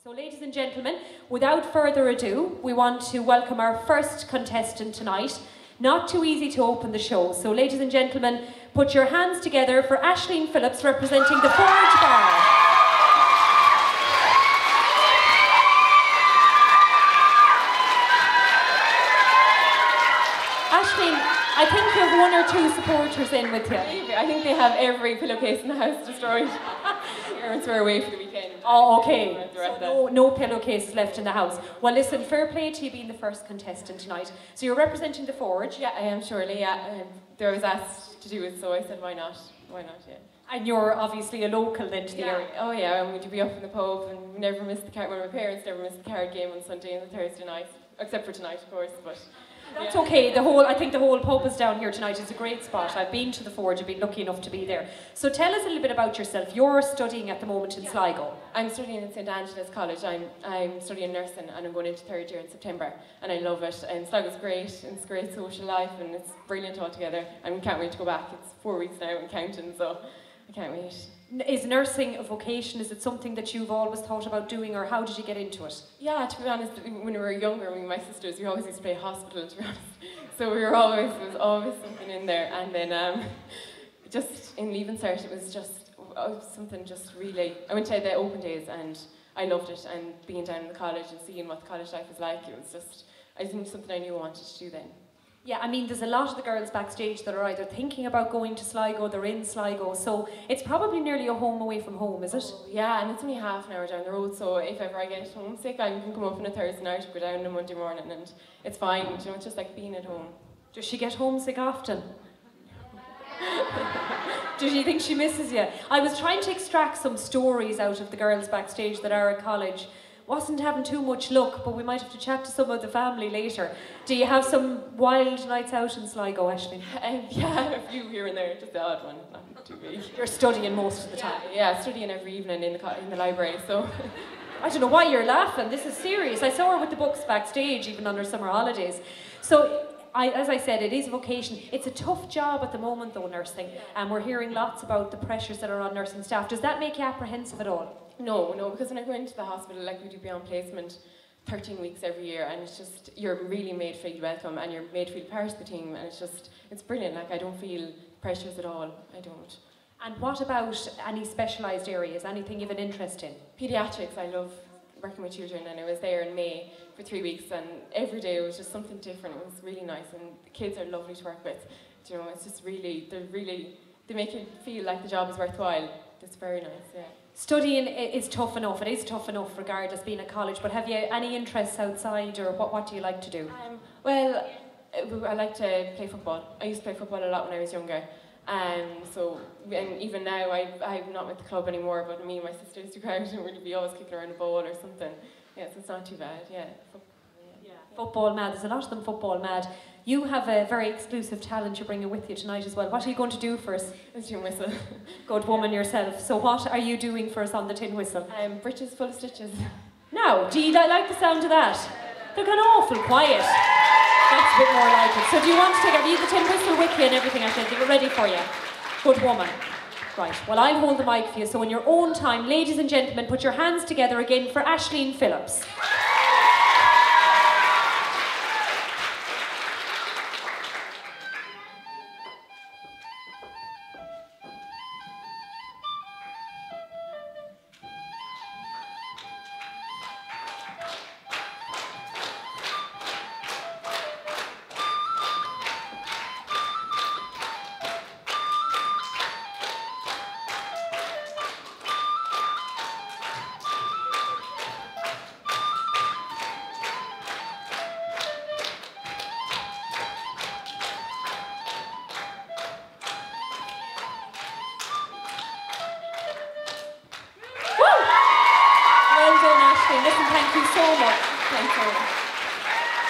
So ladies and gentlemen, without further ado, we want to welcome our first contestant tonight. Not too easy to open the show. So ladies and gentlemen, put your hands together for Aisling Phillips representing the Forge Bar. Aisling, I think you have one or two supporters in with you. I think they have every pillowcase in the house destroyed. Parents were away for the weekend. Oh, okay. So no pillowcases left in the house. Well, listen, fair play to you being the first contestant tonight. So you're representing the Forge. Yeah, I am surely, yeah. I was asked to do it, so I said, why not? Why not, yeah. And you're obviously a local then to the area. Oh yeah, and we'd be up in the pub and we never missed the card. Well, my parents never missed the card game on Sunday and the Thursday night. Except for tonight, of course, but... That's okay. I think the whole pub is down here tonight. It's a great spot. I've been to the Forge. I've been lucky enough to be there. So tell us a little bit about yourself. You're studying at the moment in Sligo. I'm studying at St Angela's College. I'm studying nursing and I'm going into third year in September and I love it. And Sligo's great. It's great social life and it's brilliant altogether. I can't wait to go back. It's 4 weeks now and counting, so I can't wait. Is nursing a vocation? Is it something that you've always thought about doing, or how did you get into it? Yeah, to be honest, when we were younger, me and my sisters, we always used to play hospital, to be honest. So there was always something in there. And then just in Leaving Cert, it was just something just really... I went to the open days and I loved it. And being down in the college and seeing what the college life was like, it was just... I think something I knew I wanted to do then. Yeah, I mean, there's a lot of the girls backstage that are either thinking about going to Sligo, they're in Sligo, so it's probably nearly a home away from home, is it? Yeah, and it's only half an hour down the road, so if ever I get homesick, I can come up on a Thursday night, go down on a Monday morning, and it's fine, you know, it's just like being at home. Does she get homesick often? Does she think she misses you? I was trying to extract some stories out of the girls backstage that are at college. Wasn't having too much luck, but we might have to chat to some of the family later. Do you have some wild nights out in Sligo, Aisling? Yeah, a few here and there, just the odd one, not too big. You're studying most of the time? Yeah, studying every evening in the library, so... I don't know why you're laughing, this is serious. I saw her with the books backstage, even on her summer holidays. So, as I said, it is a vocation. It's a tough job at the moment, though, nursing. And we're hearing lots about the pressures that are on nursing staff. Does that make you apprehensive at all? No, because when I go into the hospital, like we do be on placement 13 weeks every year, and it's just, you're really made to feel welcome and you're made to feel part of the team, and it's brilliant. Like, I don't feel pressures at all, I don't. And what about any specialised areas, anything you've an interest in? Paediatrics, I love working with children, and I was there in May for 3 weeks, and every day it was just something different. It was really nice, and the kids are lovely to work with. You know, it's just really, they make you feel like the job is worthwhile. It's very nice, yeah. Studying is tough enough. It is tough enough regardless being at college, but have you any interests outside, or what do you like to do? Well, I like to play football. I used to play football a lot when I was younger. And even now, I'm not with the club anymore, but me and my sister used to go out and we'd be always kicking around a ball or something. Yeah, so it's not too bad, yeah. Football mad, there's a lot of them football mad. You have a very exclusive talent you're bringing with you tonight as well. What are you going to do for us? The tin whistle. Good woman yourself. So what are you doing for us on the tin whistle? Breeches full of stitches. Now, do you like the sound of that? They're kind of awful quiet. That's a bit more like it. So do you want to take, have you the tin whistle with you and everything? I think we're ready for you. Good woman. Right, well I'll hold the mic for you, so in your own time, ladies and gentlemen, put your hands together again for Aisling Phillips.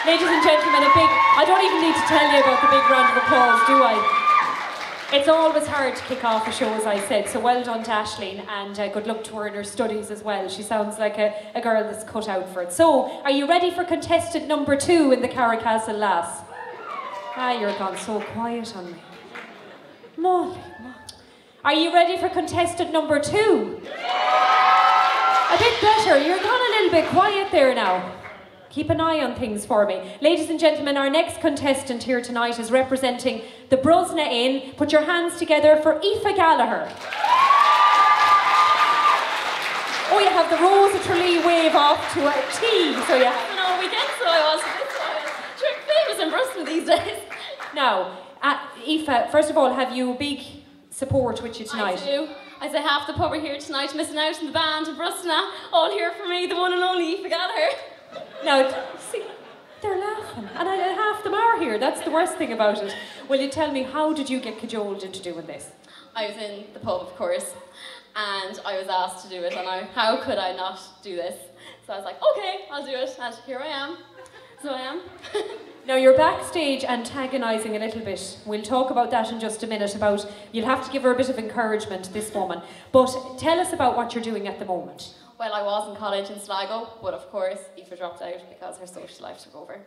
Ladies and gentlemen, I don't even need to tell you about the big round of applause, do I? It's always hard to kick off a show, as I said, so well done to Aisling, and good luck to her in her studies as well. She sounds like a girl that's cut out for it. So, are you ready for contestant number 2 in the Carracastle Lass? Ah, you're gone so quiet on me. Molly. Are you ready for contestant number 2? A bit better, you're gone a little bit quiet there now. Keep an eye on things for me. Ladies and gentlemen, our next contestant here tonight is representing the Brosna Inn. Put your hands together for Aoife Gallagher. Oh, you have the Rose of Tralee wave off to a T, so you have... No, weekend, so I was famous in Brosna these days. Now, Aoife, first of all, have you big support with you tonight? I do. I say half the pub are here tonight, missing out on the band in Brosna. All here for me, the one and only Aoife Gallagher. Now, see, they're laughing, and half them are here. That's the worst thing about it. Will you tell me, how did you get cajoled into doing this? I was in the pub, of course, and I was asked to do it, and how could I not do this? So I was like, okay, I'll do it, and here I am. So I am. Now, you're backstage antagonising a little bit. We'll talk about that in just a minute, you'll have to give her a bit of encouragement, this woman. But tell us about what you're doing at the moment. Well, I was in college in Sligo, but of course, Aoife dropped out because her social life took over.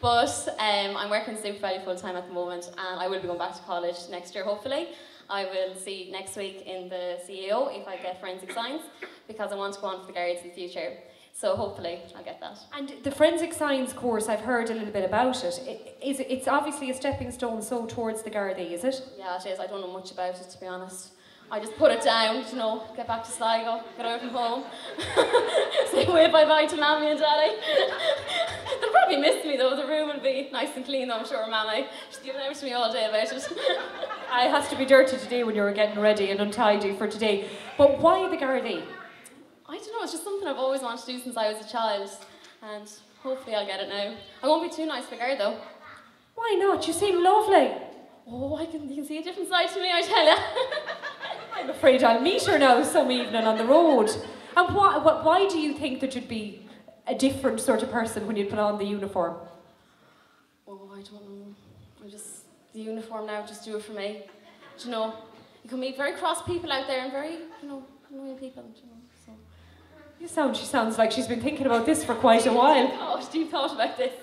But I'm working Super Value full-time at the moment, and I will be going back to college next year, hopefully. I will see next week in the CEO if I get forensic science, because I want to go on for the Guards in the future. So hopefully I'll get that. And the forensic science course, I've heard a little bit about it. It's obviously a stepping stone towards the Gardaí, is it? Yeah, it is. I don't know much about it, to be honest. I just put it down, you know, get back to Sligo, get out from home, say bye-bye to Mammy and Daddy. They'll probably miss me though, the room will be nice and clean though, I'm sure, Mammy. She's giving out to me all day about it. It has to be dirty today when you were getting ready and untidy for today. But why the Gardaí? I don't know, it's just something I've always wanted to do since I was a child, and hopefully I'll get it now. I won't be too nice for Guard though. Why not? You seem lovely. Oh, you can see a different side to me, I tell you. I'm afraid I'll meet her now some evening on the road. And why do you think that you'd be a different sort of person when you put on the uniform? Oh, I don't know. The uniform now, just do it for me. Do you know, you can meet very cross people out there and very, annoying people, do you know, so. She sounds like she's been thinking about this for quite a while. Oh, deep thought about this.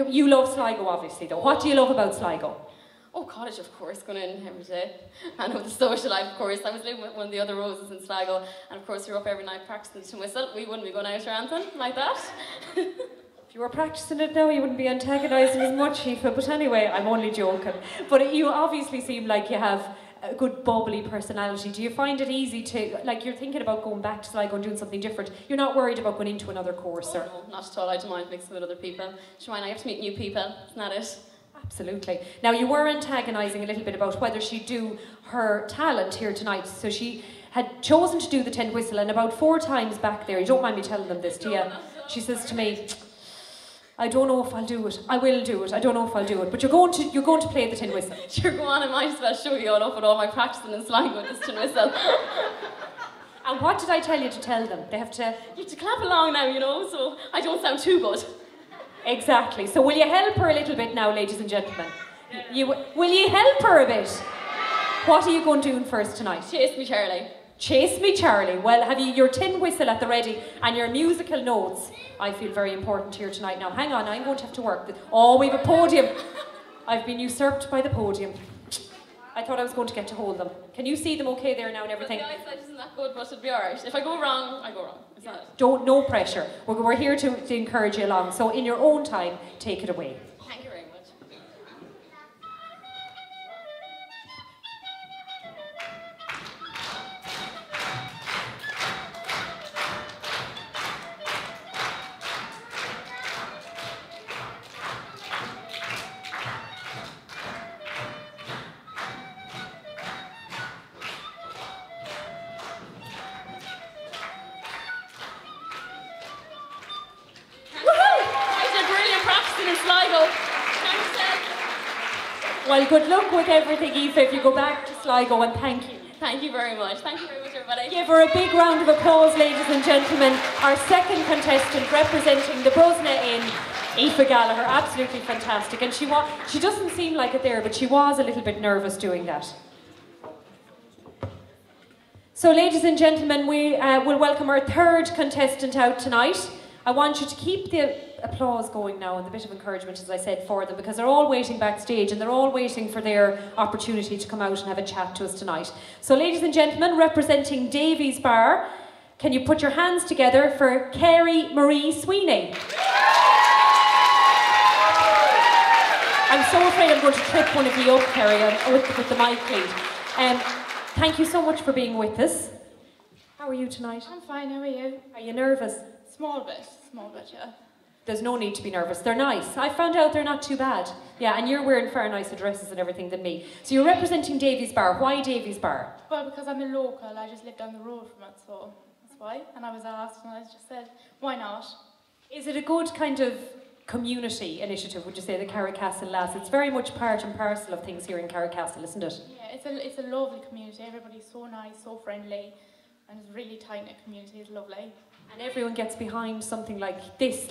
You love Sligo, obviously, though. What do you love about Sligo? Oh, college, of course, going in every day. And with the social life, of course. I was living with one of the other Roses in Sligo, and of course we were up every night practicing to whistle. We wouldn't be going out or anything like that. If you were practicing it now, you wouldn't be antagonising as much, Aoife. But anyway, I'm only joking. But you obviously seem like you have a good bubbly personality. Do you find it easy to, like, you're thinking about going back to Sligo and doing something different? You're not worried about going into another course, or? No, not at all. I don't mind mixing with other people. I have to meet new people. Isn't that it? Absolutely. Now, you were antagonising a little bit about whether she'd do her talent here tonight. So she had chosen to do the tin whistle, and about 4 times back there, you don't mind me telling them this, do you? She says to me, I don't know if I'll do it. I will do it. I don't know if I'll do it. But you're going to play the tin whistle. Sure, go on. I might as well show you all up with all my practicing in Sligo with this tin whistle. And what did I tell you to tell them? They have to... You have to clap along now, you know, so I don't sound too good. Exactly. So will you help her a little bit now, ladies and gentlemen? Will you help her a bit? What are you going to do first tonight? Chase me, Charlie. Chase me, Charlie. Well, have you your tin whistle at the ready and your musical notes? I feel very important here tonight. Now, hang on, I'm going to have to work. Oh, we have a podium. I've been usurped by the podium. I thought I was going to get to hold them. Can you see them okay there now and everything? The eyesight isn't that good, but it'll be alright. If I go wrong, I go wrong. It's not. No pressure. We're here to encourage you along. So in your own time, take it away. Thank you very much. Well, good luck with everything, Aoife, if you go back to Sligo, and thank you. Thank you very much. Thank you very much, everybody. Give her a big round of applause, ladies and gentlemen. Our second contestant representing the Brosna Inn, Aoife Gallagher. Absolutely fantastic. And she doesn't seem like it there, but she was a little bit nervous doing that. So, ladies and gentlemen, we will welcome our third contestant out tonight. I want you to keep the applause going now and the bit of encouragement, as I said, for them, because they're all waiting backstage and they're all waiting for their opportunity to come out and have a chat to us tonight. So, ladies and gentlemen, representing Davies Bar, Can you put your hands together for Carrie Marie Sweeney? I'm so afraid I'm going to trip one of you up, Carrie, with the mic, please. Thank you so much for being with us. How are you tonight? I'm fine, how are you? Are you nervous? Small bit, yeah. There's no need to be nervous. They're nice. I found out they're not too bad. Yeah, and you're wearing far nicer dresses and everything than me. So you're representing Davies Bar. Why Davies Bar? Well, because I'm a local. I just live down the road from it, so that's why. And I was asked, and I just said, why not? Is it a good kind of community initiative, would you say, the Carracastle Lass? It's very much part and parcel of things here in Carracastle, isn't it? Yeah, it's a lovely community. Everybody's so nice, so friendly, and it's a really tight-knit community. It's lovely. And everyone gets behind something like this,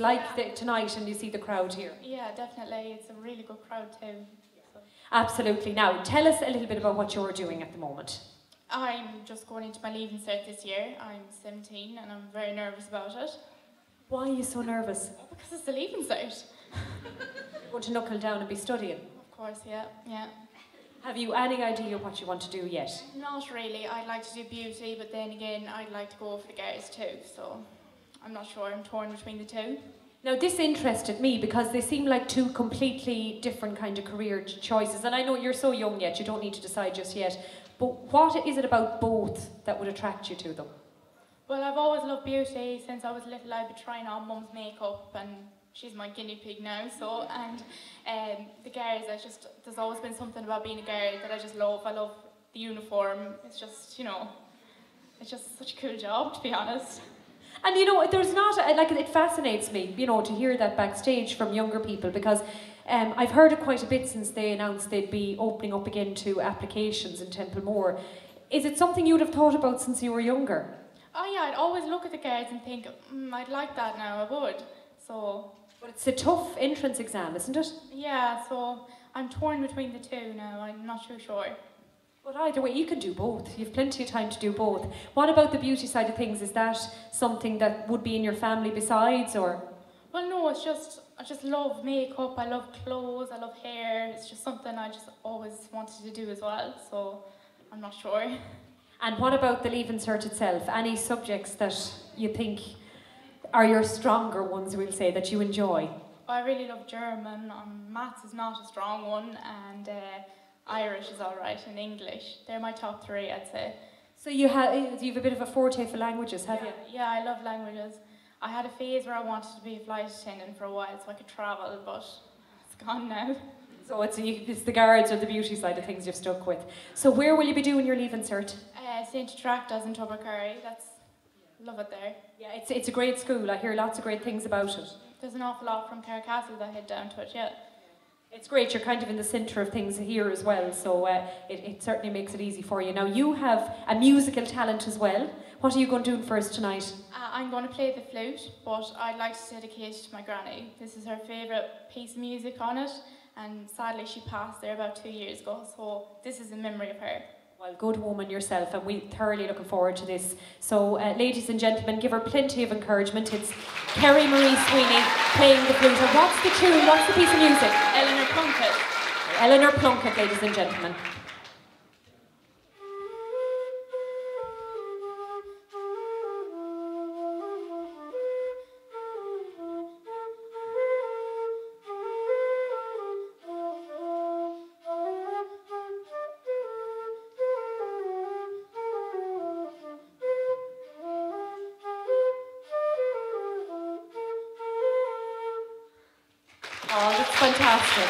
tonight, and you see the crowd here. Yeah, definitely. It's a really good crowd too. So. Absolutely. Now, tell us a little bit about what you're doing at the moment. I'm just going into my leaving cert this year. I'm 17 and I'm very nervous about it. Why are you so nervous? Because it's the leaving cert. You're going to knuckle down and be studying? Of course, yeah. Have you any idea what you want to do yet? Not really. I'd like to do beauty, but then again, I'd like to go for the girls too, so I'm not sure. I'm torn between the two. Now, this interested me because they seem like two completely different kind of career choices, and I know you're so young yet, you don't need to decide just yet, but what is it about both that would attract you to them? Well, I've always loved beauty. Since I was little, I've been trying on mum's makeup, and she's my guinea pig now, so, and the girls, there's always been something about being a girl that I just love. I love the uniform. It's just, it's just such a cool job, to be honest. And there's not, it fascinates me, to hear that backstage from younger people, because I've heard it quite a bit since they announced they'd be opening up again to applications in Templemore. Is it something you'd have thought about since you were younger? Oh yeah, I'd always look at the girls and think, I'd like that now, I would. So. But it's a tough entrance exam, isn't it? Yeah, so I'm torn between the two now. I'm not too sure. But either way, you can do both. You've plenty of time to do both. What about the beauty side of things? Is that something that would be in your family besides, or? Well, no, I just love makeup. I love clothes. I love hair. It's just something I just always wanted to do as well. So I'm not sure. And what about the Leaving Cert itself? Any subjects that you think are your stronger ones, we'll say, that you enjoy? I really love German. Maths is not a strong one, and Irish is all right, and English. They're my top three, I'd say. So you've a bit of a forte for languages, have you? Yeah, I love languages. I had a phase where I wanted to be a flight attendant for a while so I could travel, but it's gone now. So it's the guards or the beauty side of things you've stuck with. So where will you be doing your Leaving Cert? St. Tracta's in Tubbercurry. Love it there. Yeah, it's a great school. I hear lots of great things about it. There's an awful lot from Carracastle that head down to it, yeah. It's great. You're kind of in the centre of things here as well, so it certainly makes it easy for you. Now, you have a musical talent as well. What are you going to do for us tonight? I'm going to play the flute, but I'd like to dedicate it to my granny. This is her favourite piece of music on it, and sadly she passed there about 2 years ago, so this is in memory of her. Well, good woman yourself, and we're thoroughly looking forward to this. So, ladies and gentlemen, give her plenty of encouragement. It's Carrie Marie Sweeney playing the flute. And what's the tune? What's the piece of music? Eleanor Plunkett. Eleanor Plunkett, ladies and gentlemen. Oh, that's fantastic.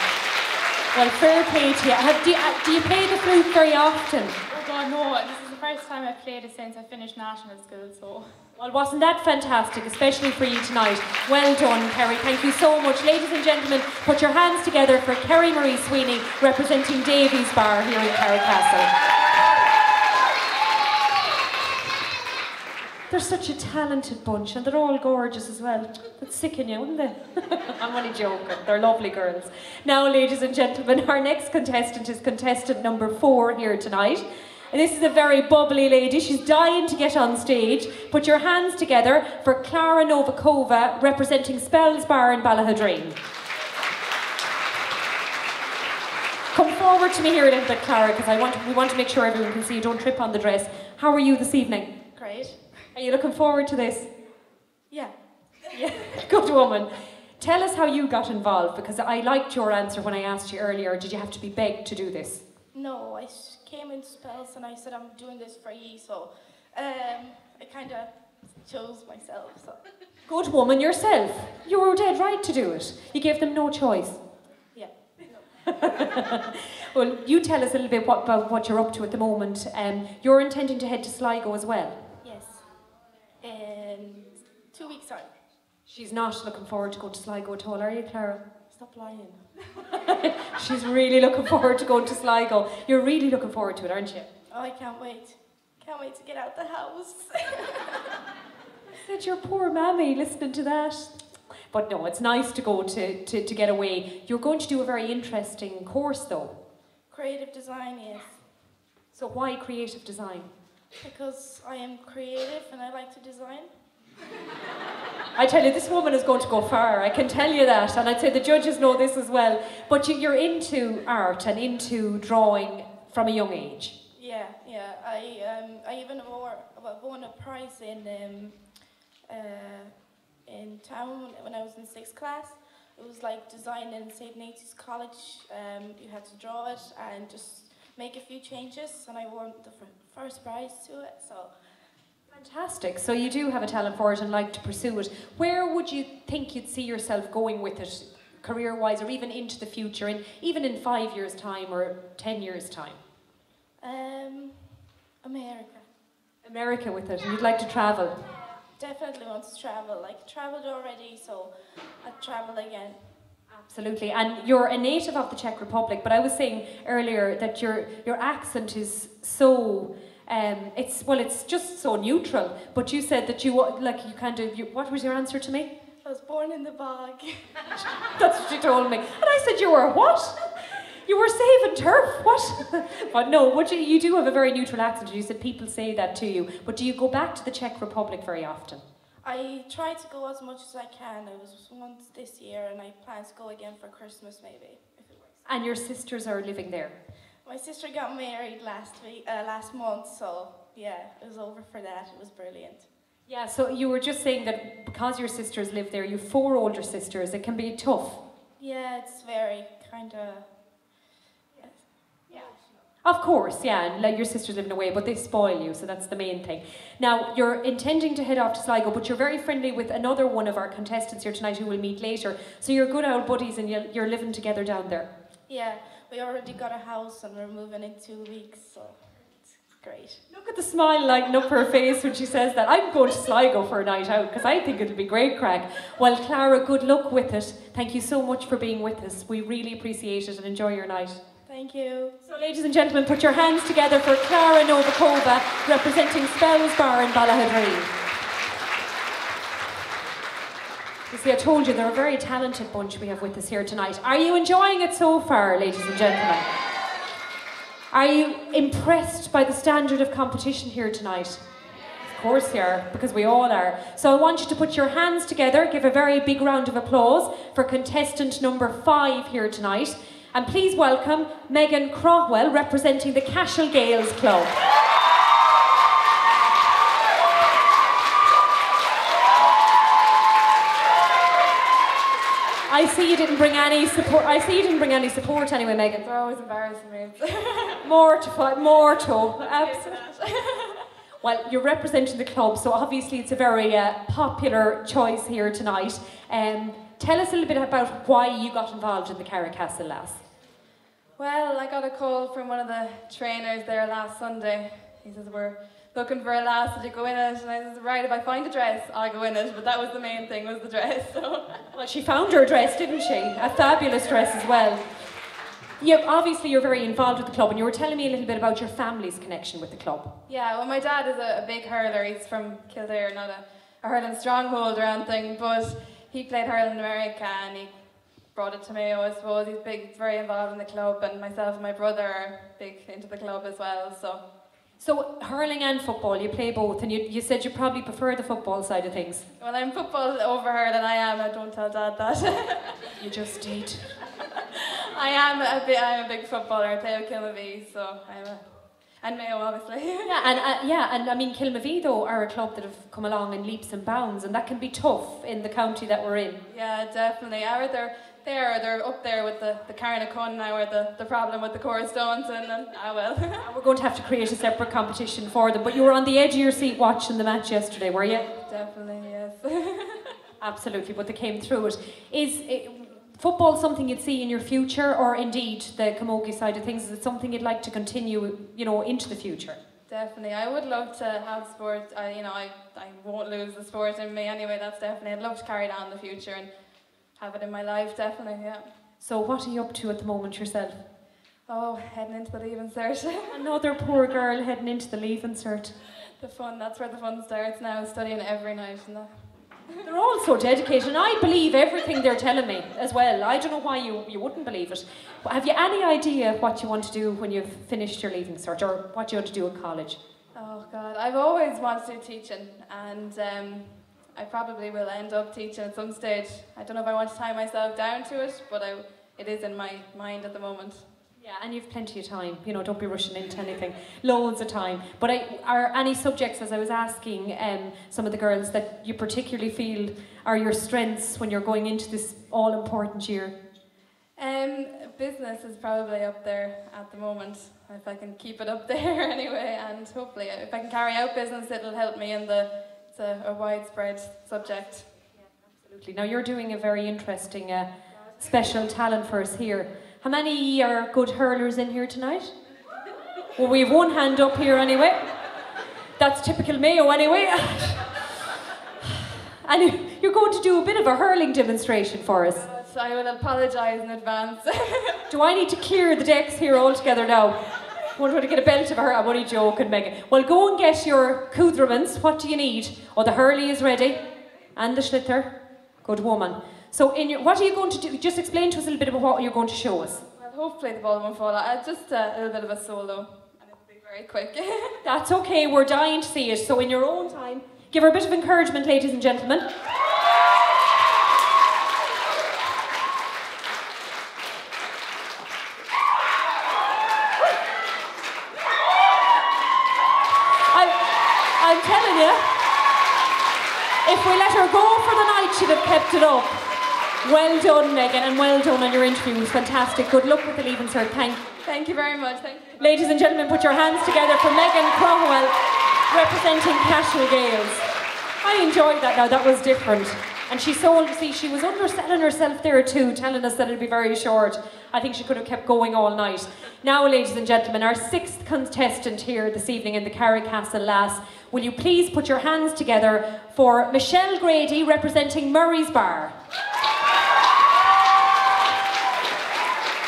Well, fair play to you. Do you play the flute very often? Oh God, no. This is the first time I've played it since I finished national school, so... Well, wasn't that fantastic, especially for you tonight? Well done, Kerry. Thank you so much. Ladies and gentlemen, put your hands together for Carrie Marie Sweeney, representing Davies Bar here in Carracastle. They're such a talented bunch, and they're all gorgeous as well. That'd sicken you, wouldn't they? I'm only joking. They're lovely girls. Now, ladies and gentlemen, our next contestant is contestant number 4 here tonight. And this is a very bubbly lady. She's dying to get on stage. Put your hands together for Clara Novikova, representing Spells Bar in Ballahadreen. Come forward to me here a little bit, Clara, because we want to make sure everyone can see you. Don't trip on the dress. How are you this evening? Great. Are you looking forward to this? Yeah. Yeah, good woman. Tell us how you got involved, because I liked your answer when I asked you earlier, did you have to be begged to do this? No, I came in spells and I said I'm doing this for you, so I kind of chose myself. So. Good woman yourself. You were dead right to do it. You gave them no choice. Yeah. Well, you tell us a little bit about what you're up to at the moment. You're intending to head to Sligo as well. Yes. In 2 weeks' time. She's not looking forward to going to Sligo at all, are you, Clara? Stop lying. She's really looking forward to going to Sligo. You're really looking forward to it, aren't you? Oh, I can't wait. Can't wait to get out the house. I said, your poor mammy listening to that. But no, it's nice to go to get away. You're going to do a very interesting course though. Creative design, yes. So why creative design? Because I am creative and I like to design. I tell you, this woman is going to go far, I can tell you that, and I'd say the judges know this as well. But you're into art and into drawing from a young age. Yeah. I even won a prize in town when I was in 6th class. It was like design in St. Nathan's College. You had to draw it and just make a few changes, and I won the first prize to it. So. Fantastic. So you do have a talent for it and like to pursue it. Where would you think you'd see yourself going with it, career-wise, or even into the future, and even in 5 years' time or 10 years' time? America. America with it, and you'd like to travel? Definitely want to travel. Like, traveled already, so I'd travel again. Absolutely. And you're a native of the Czech Republic, but I was saying earlier that your accent is so... it's just so neutral. But you said that what was your answer to me? I was born in the bog. That's what you told me. And I said, you were what? You were saving turf, what? But no, you do have a very neutral accent. You said people say that to you. But do you go back to the Czech Republic very often? I try to go as much as I can. I was once this year and I plan to go again for Christmas maybe, if it works. And your sisters are living there? My sister got married last month, so yeah, it was over for that. It was brilliant. Yeah, so you were just saying that because your sisters live there, you have 4 older sisters, it can be tough. Yeah, it's very kind of... Yeah. Of course, yeah, and like your sisters living away, but they spoil you, so that's the main thing. Now, you're intending to head off to Sligo, but you're very friendly with another one of our contestants here tonight who we'll meet later. So you're good old buddies and you're living together down there. Yeah, we already got a house and we're moving in 2 weeks, so it's great. Look at the smile lighting up her face when she says that. I'm going to Sligo for a night out because I think it'll be great crack. Well, Clara, good luck with it. Thank you so much for being with us. We really appreciate it and enjoy your night. Thank you. So, ladies and gentlemen, put your hands together for Clara Novikova, representing Spells Bar in Ballahadreen. You see, I told you they're a very talented bunch we have with us here tonight. Are you enjoying it so far, ladies and gentlemen? Are you impressed by the standard of competition here tonight? Of course you are, because we all are. So I want you to put your hands together, give a very big round of applause for contestant number 5 here tonight. And please welcome Megan Crowell, representing the Cashel Gales Club. I see you didn't bring any support. Anyway, Megan. They're always embarrassing me. More to. Absolutely. Well, you're representing the club, so obviously it's a very popular choice here tonight. Tell us a little bit about why you got involved in the Carracastle Lass. Well, I got a call from one of the trainers there last Sunday. He says, we're looking for a lass, did you go in it? And I said, right, if I find a dress, I'll go in it. But that was the main thing, was the dress. So. Well, she found her dress, didn't she? A fabulous dress as well. Yeah, obviously you're very involved with the club, and you were telling me a little bit about your family's connection with the club. Yeah, well, my dad is a big hurler. He's from Kildare, not a hurling stronghold or anything, but he played hurling in America, and he brought it to me, I suppose. He's very involved in the club, and myself and my brother are big into the club as well, so. So, hurling and football, you play both, and you said you probably prefer the football side of things. Well, I'm football over hurling, I am. I don't tell Dad that. You just did. I'm a big footballer. I play with Kilmavie, so And Mayo, obviously. And I mean, Kilmavee though are a club that have come along in leaps and bounds, and that can be tough in the county that we're in. Yeah, definitely. They're up there with the Carracastle now, or the problem with the Cornerstones, and We're going to have to create a separate competition for them. But you were on the edge of your seat watching the match yesterday, were you? Definitely, yes. Absolutely, but they came through it. Is football something you'd see in your future, or indeed the camogie side of things? Is it something you'd like to continue, into the future? Definitely, I would love to have sport. I won't lose the sport in me anyway. That's definitely. I'd love to carry it on in the future and have it in my life, definitely, yeah. So what are you up to at the moment yourself? Oh, heading into the Leaving Cert. Another poor girl heading into the Leaving Cert. That's where the fun starts now, studying every night and that. They're all so dedicated, and I believe everything they're telling me as well. I don't know why you wouldn't believe it. But have you any idea what you want to do when you've finished your Leaving Cert, or what you want to do at college? Oh God, I've always wanted to do teaching, and I probably will end up teaching at some stage. I don't know if I want to tie myself down to it, but it is in my mind at the moment. Yeah, and you've plenty of time. Don't be rushing into anything. Loads of time. But are any subjects, as I was asking some of the girls, that you particularly feel are your strengths when you're going into this all-important year? Business is probably up there at the moment, if I can keep it up there anyway, and hopefully if I can carry out business, it'll help me in it's a widespread subject. Yeah, absolutely. Now you're doing a very interesting special talent for us here. How many are good hurlers in here tonight? Well, we have one hand up here anyway. That's typical Mayo anyway. And you're going to do a bit of a hurling demonstration for us. So I will apologise in advance. Do I need to clear the decks here altogether now? Want to get a belt of her? I'm only joking, Megan. Well, go and get your Kudramans. What do you need? Oh, the hurley is ready. And the schlitzer. Good woman. So, what are you going to do? Just explain to us a little bit about what you're going to show us. Well, hopefully the ball won't fall out. Just a little bit of a solo. And it'll be very quick. That's okay. We're dying to see it. So, in your own time, give her a bit of encouragement, ladies and gentlemen. I'm telling you, if we let her go for the night, she'd have kept it up. Well done, Megan, and well done on your interview. It was fantastic. Good luck with the Leaving Cert. Thank you very much. Thank you. Ladies and gentlemen, put your hands together for Megan Cromwell, representing Cashel Gales. I enjoyed that now. That was different. And she was underselling herself there too, telling us that it'd be very short. I think she could have kept going all night. Now, ladies and gentlemen, our sixth contestant here this evening in the Carracastle Lass. Will you please put your hands together for Michelle Grady, representing Murray's Bar.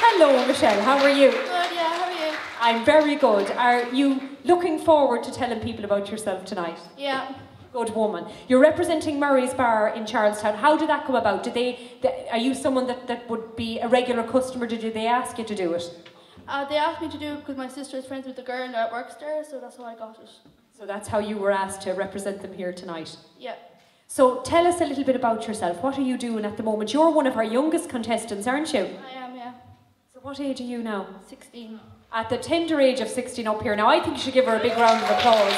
Hello, Michelle. How are you? Good, yeah. How are you? I'm very good. Are you looking forward to telling people about yourself tonight? Yeah. Good woman. You're representing Murray's Bar in Charlestown. How did that come about? Are you someone that would be a regular customer? Did they ask you to do it? They asked me to do it because my sister is friends with the girl that works there, so that's how I got it. So that's how you were asked to represent them here tonight? Yeah. So tell us a little bit about yourself. What are you doing at the moment? You're one of our youngest contestants, aren't you? I am, yeah. So what age are you now? 16. At the tender age of 16 up here. Now I think you should give her a big round of applause.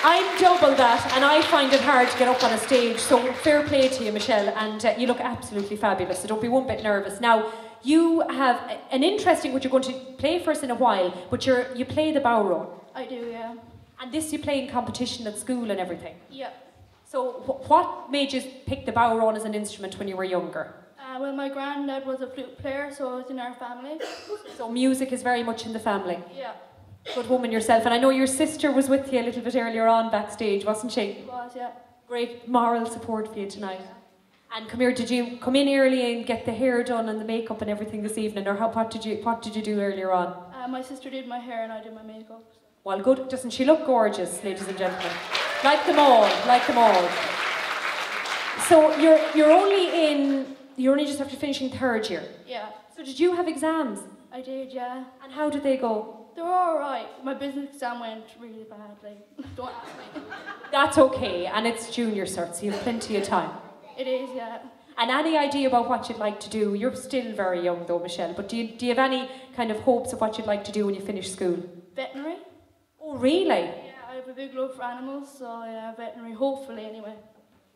I'm double that, and I find it hard to get up on a stage, so fair play to you, Michelle, and you look absolutely fabulous, so don't be one bit nervous. Now, you have an interesting, which you're going to play for us in a while, but you play the bowrun. I do, yeah. And this you play in competition at school and everything? Yeah. So what made you pick the bowrun as an instrument when you were younger? Well, my granddad was a flute player, so it's in our family. So music is very much in the family? Yeah. Good woman yourself. And I know your sister was with you a little bit earlier on backstage, wasn't she? She was, yeah. Great moral support for you tonight. And come here, did you come in early and get the hair done and the makeup and everything this evening, or what did you do earlier on? My sister did my hair and I did my makeup. Well, good. Doesn't she look gorgeous, ladies and gentlemen? Like them all, like them all. So you're only just after finishing third year? Yeah. So did you have exams? I did, yeah. And how did they go? They were alright. My business exam went really badly. Don't ask me. That's okay, and it's junior cert, so you have plenty of time. It is, yeah. And any idea about what you'd like to do? You're still very young though, Michelle, but do you have any kind of hopes of what you'd like to do when you finish school? Veterinary. Oh, really? Yeah, I have a big love for animals, so yeah, veterinary, hopefully anyway.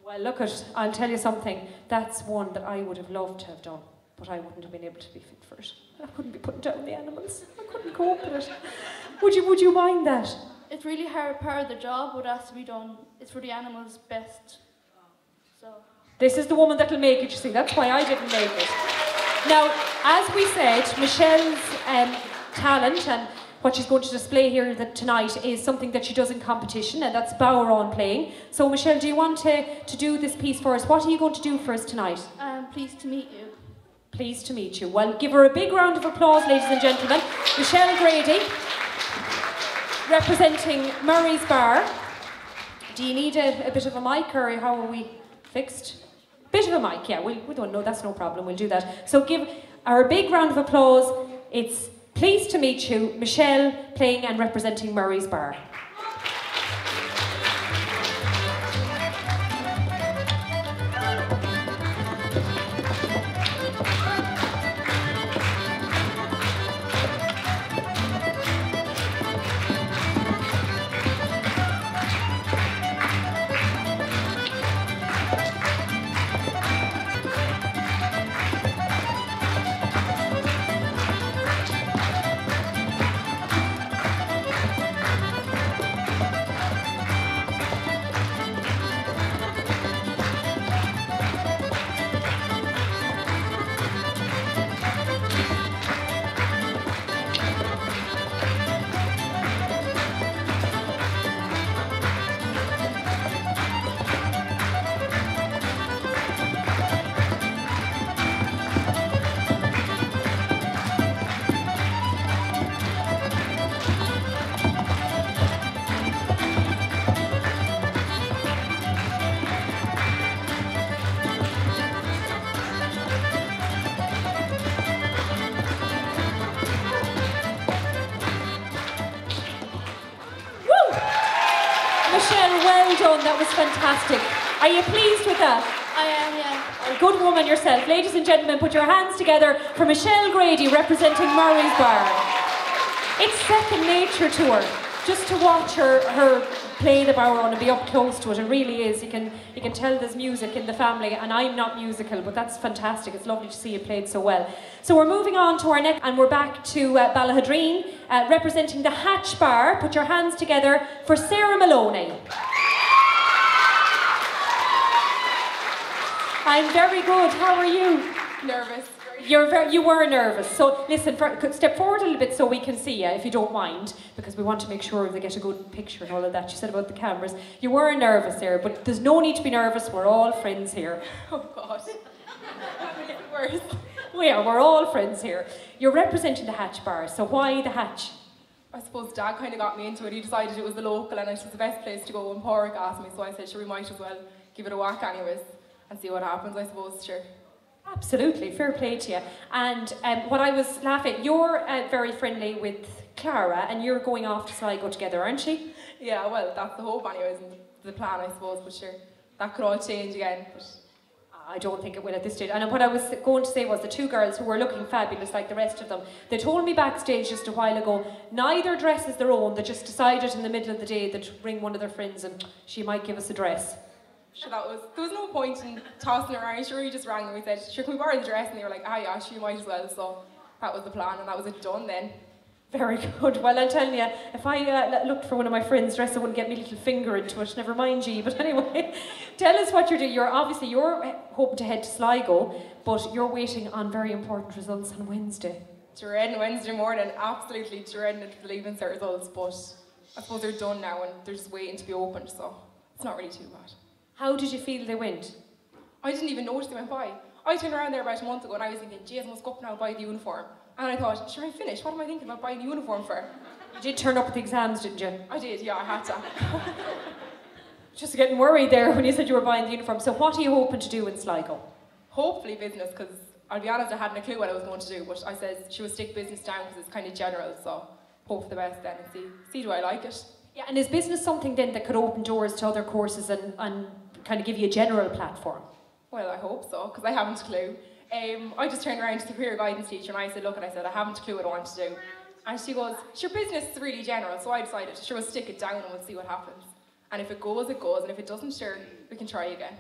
Well, look I'll tell you something. That's one that I would have loved to have done, but I wouldn't have been able to be fit for it. I couldn't be putting down the animals. I couldn't cope with it. Would you mind that? It's really hard part of the job, but it has to be done. It's for the animals' best. So. This is the woman that'll make it, you see. That's why I didn't make it. Now, as we said, Michelle's talent and what she's going to display here tonight is something that she does in competition, and that's Bowron playing. So, Michelle, do you want to do this piece for us? What are you going to do for us tonight? Pleased to meet you. Pleased to meet you. Well, give her a big round of applause, ladies and gentlemen. Michelle Grady, representing Murray's Bar. Do you need a bit of a mic, or how are we fixed? Bit of a mic, yeah. We don't know, that's no problem, we'll do that. So give her a big round of applause. It's Pleased to Meet You, Michelle playing and representing Murray's Bar. Well done, that was fantastic. Are you pleased with that? I am, yeah. A good woman yourself. Ladies and gentlemen, put your hands together for Michelle Grady representing Murray's Bar. It's second nature to her, just to watch her play the Bowron and be up close to it. It really is. You can tell there's music in the family, and I'm not musical, but that's fantastic. It's lovely to see you played so well. So we're moving on to our next, and we're back to Ballahadreen, representing the Hatch Bar. Put your hands together for Sarah Maloney. I'm very good. How are you? Nervous. You were nervous. So listen, step forward a little bit so we can see you, if you don't mind, because we want to make sure they get a good picture and all of that. You said about the cameras. You were nervous there, but there's no need to be nervous. We're all friends here. Oh God. Worse. We're all friends here. You're representing the Hatch Bar, so why the Hatch? I suppose Dad kind of got me into it. He decided it was the local and it was the best place to go, and Porrick asked me, so I said, sure, we might as well give it a whack anyways and see what happens, I suppose, sure. Absolutely, fair play to you. And what I was laughing, you're very friendly with Clara, and you're going off to Sligo together, aren't you? Yeah, well, that's the hope anyways, and the plan, I suppose, but sure, that could all change again. But I don't think it will at this stage. And what I was going to say was the two girls who were looking fabulous like the rest of them, they told me backstage just a while ago, neither dress is their own, they just decided in the middle of the day they'd ring one of their friends and she might give us a dress. Sure, there was no point in tossing it around. Sure, he just rang and we said, sure, can we borrow the dress? And they were like, ah yeah, sure, you might as well. So that was the plan, and that was it done then. Very good. Well, I'll tell you, if I looked for one of my friends' dress, I wouldn't get my little finger into it. Never mind, G. But anyway, tell us what you're doing. You're hoping to head to Sligo, but you're waiting on very important results on Wednesday. Dreading Wednesday morning, absolutely dreading it for the leaving cert results. But I suppose they're done now and they're just waiting to be opened, so it's not really too bad. How did you feel they went? I didn't even notice they went by. I turned around there about a month ago and I was thinking, gee, I must go up now and buy the uniform. And I thought, sure, I'm finished. What am I thinking about buying the uniform for? You did turn up at the exams, didn't you? I did, yeah, I had to. Just getting worried there when you said you were buying the uniform. So what are you hoping to do in Sligo? Hopefully business, because I'll be honest, I hadn't a clue what I was going to do, but I said she would stick business down because it's kind of general, so hope for the best then and see do I like it. Yeah, and is business something then that could open doors to other courses and kind of give you a general platform? Well, I hope so, because I haven't a clue. I just turned around to the career guidance teacher and I said, look, and I said, I haven't a clue what I want to do. And she goes, your business is really general, so I decided, sure, we'll stick it down and we'll see what happens. And if it goes, it goes, and if it doesn't, sure, we can try again.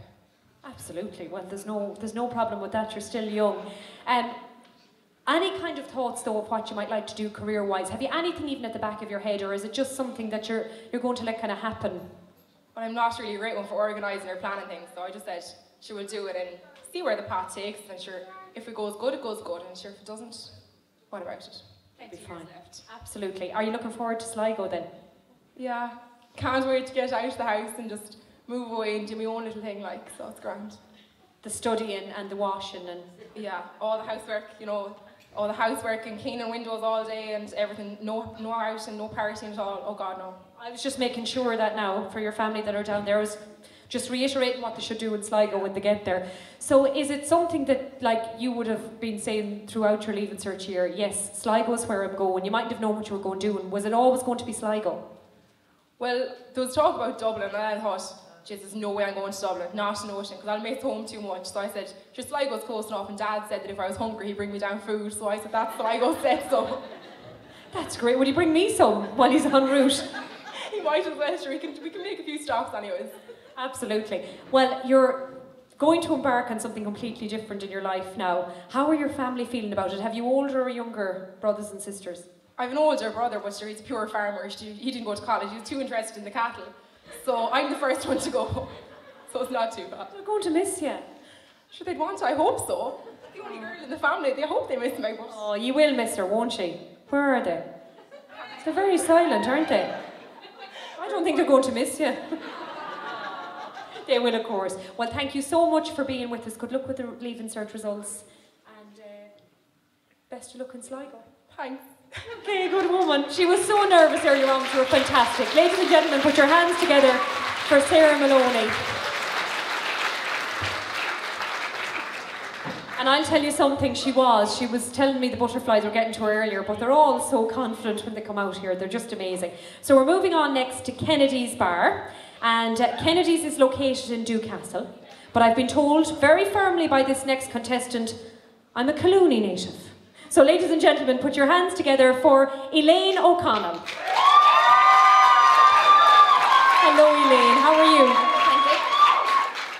Absolutely. Well, there's no problem with that. You're still young. Any kind of thoughts, though, of what you might like to do career-wise? Have you anything even at the back of your head, or is it just something that you're going to let kind of happen? Well, I'm not really a great one for organising or planning things, so I just said, sure, we'll do it and see where the path takes, and sure, if it goes good, and sure, if it doesn't, what about it? It'll be fine. Absolutely. Are you looking forward to Sligo then? Yeah, can't wait to get out of the house and just move away and do my own little thing, like, so it's grand. The studying and the washing and... Yeah, all the housework, all the housework and cleaning windows all day and everything, no out and no partying at all, oh God, no. I was just making sure that now, for your family that are down there, I was just reiterating what they should do in Sligo when they get there. So is it something that, like, you would have been saying throughout your Leaving Cert year, yes, Sligo is where I'm going, you mightn't have known what you were going to do, and was it always going to be Sligo? Well, there was talk about Dublin, and I thought, Jesus, there's no way I'm going to Dublin, not an ocean, because I'll miss home too much. So I said, sure, Sligo's close enough, and Dad said that if I was hungry, he'd bring me down food, so I said, that's Sligo said so. That's great. Will you bring me some while he's en route? He might as well, sure, we can make a few stops anyways. Absolutely. Well, you're going to embark on something completely different in your life now. How are your family feeling about it? Have you older or younger brothers and sisters? I have an older brother, but sure, he's a pure farmer. He didn't go to college, he was too interested in the cattle. So I'm the first one to go, so it's not too bad. They're going to miss you. Sure, they'd want to, I hope so. The only girl in the family, they hope they miss me. But... Oh, you will miss her, won't she? Where are they? They're very silent, aren't they? I don't think they're going to miss you. They will, of course. Well, thank you so much for being with us. Good luck with the Leaving Cert results. And best of luck in Sligo. Thanks. Okay, good woman. She was so nervous earlier on, but you were fantastic. Ladies and gentlemen, put your hands together for Sarah Maloney. And I'll tell you something, she was telling me the butterflies were getting to her earlier, but they're all so confident when they come out here. They're just amazing. So we're moving on next to Kennedy's Bar. And Kennedy's is located in Newcastle. But I've been told very firmly by this next contestant, I'm a Colooney native. So ladies and gentlemen, put your hands together for Elaine O'Connell. Hello Elaine, how are you? Thank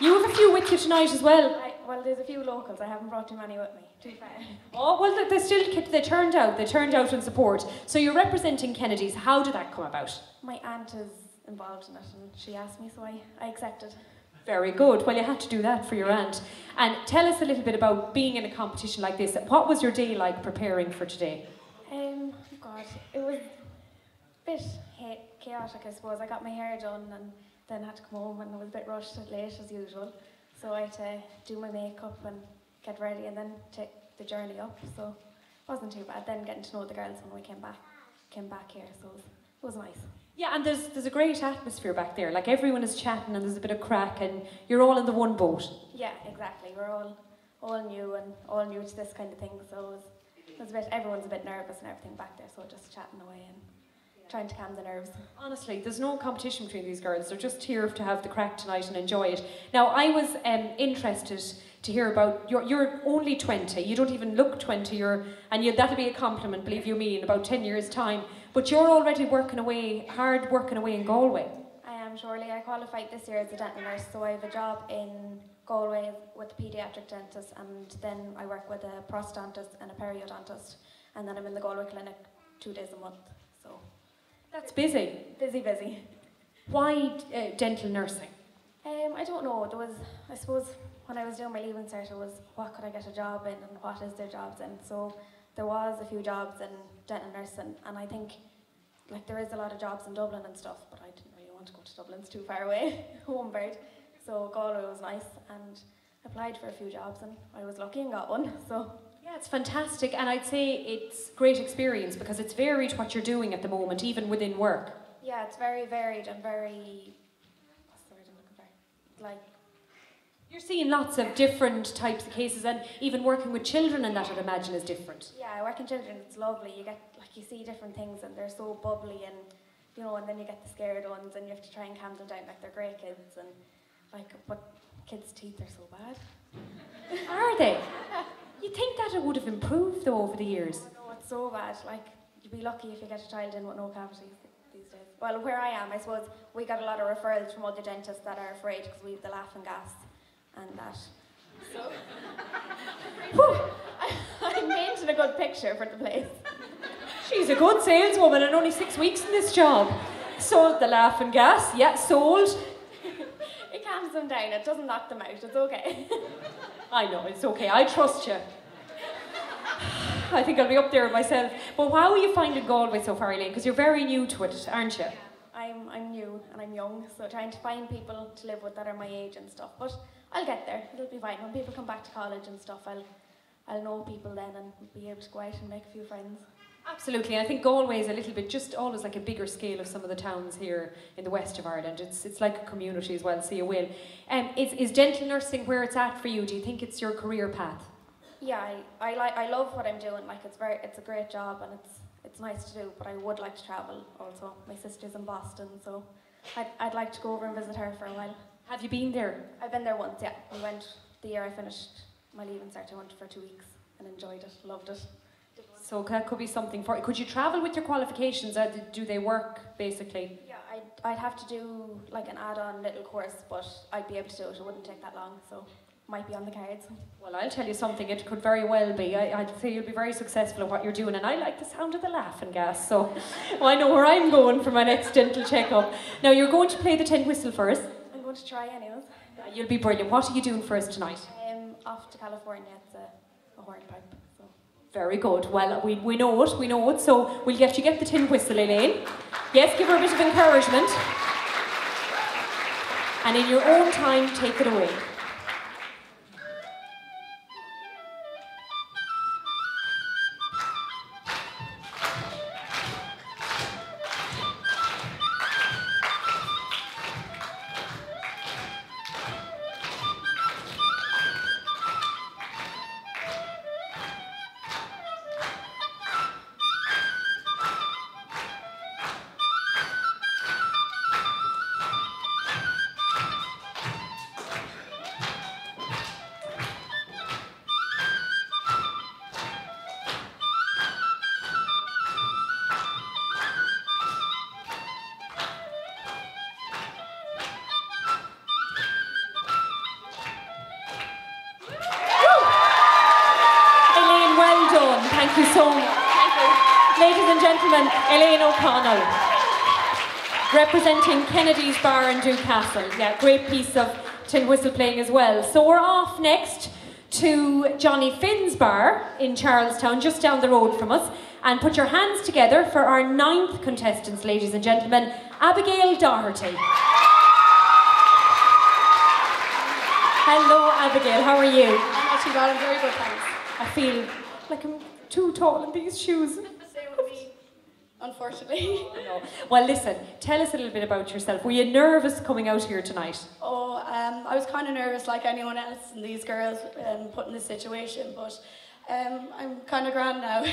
you. You have a few with you tonight as well. Well, there's a few locals. I haven't brought too many with me. Too far. Oh, well, they turned out in support. So you're representing Kennedy's. How did that come about? My aunt is involved in it and she asked me, so I accepted. Very good. Well, you had to do that for your aunt. And tell us a little bit about being in a competition like this. What was your day like preparing for today? God, it was a bit chaotic, I suppose. I got my hair done and then had to come home and I was a bit rushed and late as usual. So I had to do my makeup and get ready and then take the journey up. So it wasn't too bad. Then getting to know the girls when we came back here, so it was nice. Yeah, and there's a great atmosphere back there. Like everyone is chatting and there's a bit of crack and you're all in the one boat. Yeah, exactly. We're all new and all new to this kind of thing. So it was a bit, everyone's a bit nervous and everything back there. So just chatting away and trying to calm the nerves. Honestly, there's no competition between these girls. They're just here to have the crack tonight and enjoy it. Now, I was interested to hear about, you're only 20. You don't even look 20. That'll be a compliment, believe you me, in about 10 years' time. But you're already hard working away in Galway. I am, surely. I qualified this year as a dental nurse, so I have a job in Galway with a paediatric dentist, and then I work with a prosthodontist and a periodontist, and then I'm in the Galway clinic 2 days a month. So that's busy. Busy. Why dental nursing? I don't know. I suppose, when I was doing my Leaving Cert, it was what could I get a job in and what is there jobs in. So there was a few jobs in dental nursing, and I think like there is a lot of jobs in Dublin and stuff, but I didn't really want to go to Dublin, it's too far away, home bird. So Galway was nice and applied for a few jobs and I was lucky and got one. So yeah, it's fantastic, and I'd say it's great experience because it's varied what you're doing at the moment, even within work. Yeah, it's very varied and very, what's the word I'm looking for? Like, you're seeing lots of different types of cases, and even working with children and that, I'd imagine, is different. Yeah, I work in children, it's lovely. You see different things and they're so bubbly and, and then you get the scared ones and you have to try and calm them down, like they're great kids. And but kids' teeth are so bad. Are they? You'd think that it would have improved though over the years. No, it's so bad. Like, you'd be lucky if you get a child in with no cavities these days. Well, where I am, I suppose we got a lot of referrals from other dentists that are afraid because we have the laughing gas and that. So, I'm painting a good picture for the place. She's a good saleswoman and only 6 weeks in this job. Sold the laughing gas, yeah, sold. It calms them down, it doesn't knock them out, it's okay. I know, it's okay, I trust you. I think I'll be up there myself. But how are you finding Galway so far, Elaine? Because you're very new to it, aren't you? I'm new and I'm young, so trying to find people to live with that are my age and stuff. But I'll get there, it'll be fine. When people come back to college and stuff, I'll know people then and be able to go out and make a few friends. Absolutely, I think Galway is a little bit just always like a bigger scale of some of the towns here in the west of Ireland. It's like a community as well, so you will. Is dental nursing where it's at for you? Do you think it's your career path? Yeah, I love what I'm doing. Like it's a great job and it's nice to do. But I would like to travel also. My sister's in Boston, so I'd like to go over and visit her for a while. Have you been there? I've been there once. Yeah, we went the year I finished my leaving cert. I went for 2 weeks and enjoyed it. Loved it. So that could be something for. Could you travel with your qualifications? Do they work basically? Yeah, I'd have to do like an add-on little course, but I'd be able to do it. It wouldn't take that long, so might be on the cards. Well, I'll tell you something. It could very well be. I'd say you'll be very successful at what you're doing, and I like the sound of the laughing gas. So I know where I'm going for my next dental checkup. Now you're going to play the tin whistle first. I'm going to try anyways. You'll be brilliant. What are you doing for us tonight? Off to California. It's a hornpipe. So. Very good. Well, we know it, so we'll get the tin whistle, Elaine. Yes, give her a bit of encouragement. And in your own time, take it away. Thank you so much. Thank you. Ladies and gentlemen, Elaine O'Connell, representing Kennedy's Bar in Newcastle. Yeah, great piece of tin whistle playing as well. So we're off next to Johnny Finn's Bar in Charlestown, just down the road from us. And put your hands together for our 9th contestants, ladies and gentlemen, Abigail Doherty. Hello, Abigail, how are you? I'm not too bad, I'm very good, thanks. I feel like I'm too tall in these shoes. Same with me, unfortunately. No. Well, listen, tell us a little bit about yourself. Were you nervous coming out here tonight? Oh, I was kind of nervous like anyone else and these girls put in this situation, but I'm kind of grand now.